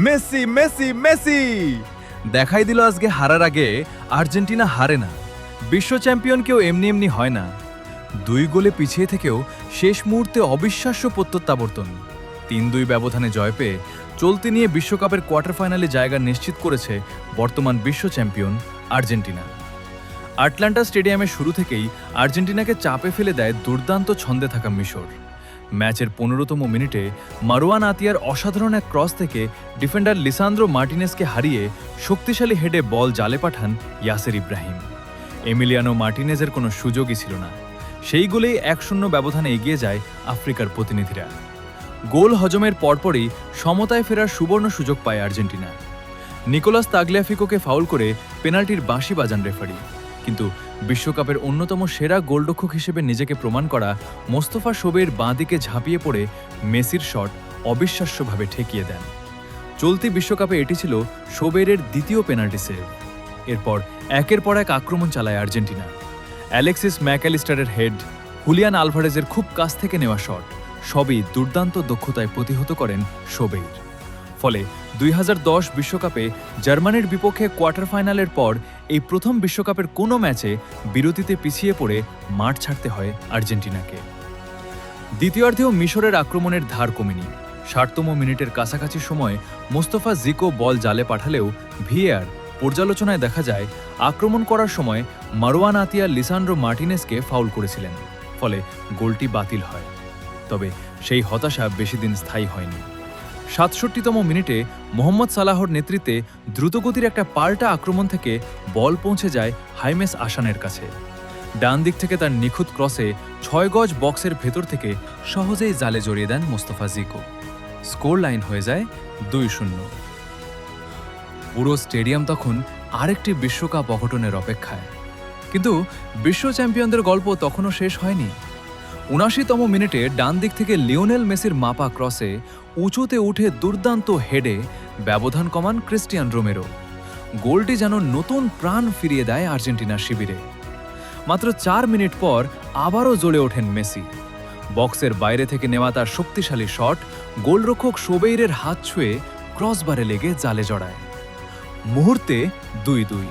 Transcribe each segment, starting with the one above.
Messi Messi Messi দেখাই দিল আজকে হারার আগে আর্জেন্টিনা হারে না। বিশ্ব চ্যাম্পিয়ন কেউ এমনি এমনি হয় না। 2 গোলে পিছিয়ে থেকেও শেষ মুহূর্তে অবিশ্বাস্য প্রত্যাবর্তন। 3-2 ব্যবধানে জয় পেয়ে চলতি নিয়ে বিশ্বকাপের কোয়ার্টার ফাইনালে জায়গা নিশ্চিত করেছে বর্তমান বিশ্ব চ্যাম্পিয়ন আর্জেন্টিনা। আটলান্টা স্টেডিয়ামে শুরু থেকেই আর্জেন্টিনাকে চাপে ফেলে দেয় দুর্দান্ত ছন্দে থাকা মিশর। ম্যাচের 15তম মিনিটে মারওয়ান আতিয়ার অসাধারণ এক ক্রস থেকে ডিফেন্ডার লিসান্দ্রো মার্টিনেসকে হারিয়ে শক্তিশালী হেডে বল জালে পাঠান ইয়াসের ইব্রাহিম। এমিলিয়ানো মার্টিনেজের কোনো সুযোগই ছিল না। সেই গোলেই 1-0 ব্যবধানে এগিয়ে যায় আফ্রিকার প্রতিনিধিরা। গোল হজমের পরপরই সমতায় ফেরার সুবর্ণ সুযোগ পায় আর্জেন্টিনা। নিকোলাস তাগলিয়াফিকোকে ফাউল করে পেনাল্টির বাঁশি বাজান রেফারি। কিন্তু বিশ্বকাপের অন্যতম সেরা গোলরক্ষক হিসেবে নিজেকে প্রমাণ করা মোস্তফা শোবের বাঁদিকে ঝাঁপিয়ে পড়ে মেসির শট অবিশ্বাস্যভাবে ঠেকিয়ে দেন। চলতি বিশ্বকাপে এটি ছিল শোবেরের দ্বিতীয় পেনাল্টি সেভ। এরপর একের পর এক আক্রমণ চালায় আর্জেন্টিনা। অ্যালেক্সিস ম্যাকঅ্যালিস্টারের হেড, হুলিয়ান আলভারেজের খুব কাছ থেকে নেওয়া শট সবই দুর্দান্ত দক্ষতায় প্রতিহত করেন শোবের। ফলে 2010 বিশ্বকাপে জার্মানির বিপক্ষে কোয়ার্টার ফাইনালের পর এই প্রথম বিশ্বকাপের কোনো ম্যাচে বিরতিতে পিছিয়ে পড়ে মাঠ ছাড়তে হয় আর্জেন্টিনাকে। দ্বিতীয়ার্ধেও মিশরের আক্রমণের ধার কমেনি। 60তম মিনিটের কাছাকাছি সময়ে মোস্তফা জিকো বল জালে পাঠালেও ভিএআর পর্যালোচনায় দেখা যায় আক্রমণ করার সময় মারওয়ান আতিয়া লিসান্দ্রো মার্টিনেসকে ফাউল করেছিলেন। ফলে গোলটি বাতিল হয়। তবে সেই হতাশা বেশিদিন স্থায়ী হয়নি। 67তম মিনিটে মোহাম্মদ সালাহর নেতৃত্বে দ্রুতগতির একটা পাল্টা আক্রমণ থেকে বল পৌঁছে যায় হাইমেস আসানের কাছে। ডান দিক থেকে তার নিখুঁত ক্রসে 6 গজ বক্সের ভেতর থেকে সহজেই জালে জড়িয়ে দেন মোস্তফা জিকো। স্কোর লাইন হয়ে যায় 2-0। পুরো স্টেডিয়াম তখন আরেকটি বিশ্বকাপ অঘটনের অপেক্ষায়। কিন্তু বিশ্ব চ্যাম্পিয়নদের গল্প তখনও শেষ হয়নি। 79তম মিনিটে ডান দিক থেকে লিওনেল মেসির মাপা ক্রসে উঁচুতে উঠে দুর্দান্ত হেডে ব্যবধান কমান ক্রিস্টিয়ান রোমেরো। গোলটি যেন নতুন প্রাণ ফিরিয়ে দেয় আর্জেন্টিনার শিবিরে। মাত্র 4 মিনিট পর আবারও জ্বলে ওঠেন মেসি। বক্সের বাইরে থেকে নেওয়া তার শক্তিশালী শট গোলরক্ষক শোবেইরের হাত ছুঁয়ে ক্রসবারে লেগে জালে জড়ায়। মুহূর্তে 2-2।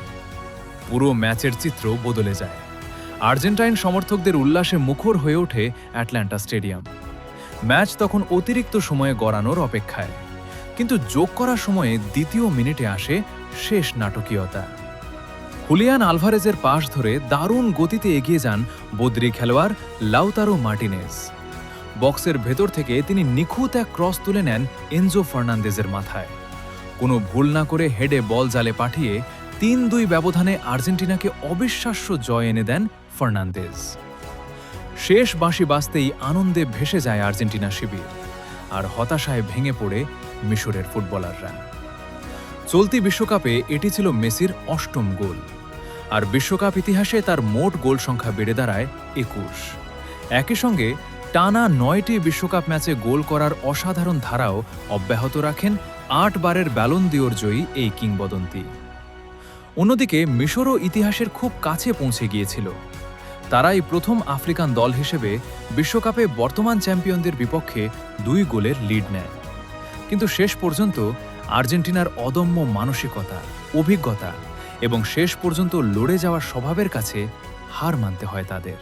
পুরো ম্যাচের চিত্র বদলে যায়। আর্জেন্টাইন সমর্থকদের উল্লাসে মুখর হয়ে ওঠে অ্যাটলান্টা স্টেডিয়াম। ম্যাচ তখন অতিরিক্ত সময়ে গড়ানোর অপেক্ষায়। কিন্তু যোগ করার সময়ে দ্বিতীয় মিনিটে আসে শেষ নাটকীয়তা। হুলিয়ান আলভারেজের পাশ ধরে দারুণ গতিতে এগিয়ে যান বদরি খেলোয়াড় লাউতারো মার্টিনেজ। বক্সের ভেতর থেকে তিনি নিখুঁত এক ক্রস তুলে নেন এনজো ফার্নান্দেজের মাথায়। কোনো ভুল না করে হেডে বল জালে পাঠিয়ে 3-2 ব্যবধানে আর্জেন্টিনাকে অবিশ্বাস্য জয় এনে দেন ফার্নান্দেজ। শেষ বাঁশি বাজতেই আনন্দে ভেসে যায় আর্জেন্টিনা শিবির, আর হতাশায় ভেঙে পড়ে মিশরের ফুটবলাররা। চলতি বিশ্বকাপে এটি ছিল মেসির 8ম গোল, আর বিশ্বকাপ ইতিহাসে তার মোট গোল সংখ্যা বেড়ে দাঁড়ায় 21। একই সঙ্গে টানা 9টি বিশ্বকাপ ম্যাচে গোল করার অসাধারণ ধারাও অব্যাহত রাখেন 8 বারের ব্যালন দিওর জয়ী এই কিংবদন্তি। অন্যদিকে মিশরও ইতিহাসের খুব কাছে পৌঁছে গিয়েছিল। তারাই প্রথম আফ্রিকান দল হিসেবে বিশ্বকাপে বর্তমান চ্যাম্পিয়নদের বিপক্ষে 2 গোলের লিড নেয়। কিন্তু শেষ পর্যন্ত আর্জেন্টিনার অদম্য মানসিকতা, অভিজ্ঞতা এবং শেষ পর্যন্ত লড়ে যাওয়ার স্বভাবের কাছে হার মানতে হয় তাদের।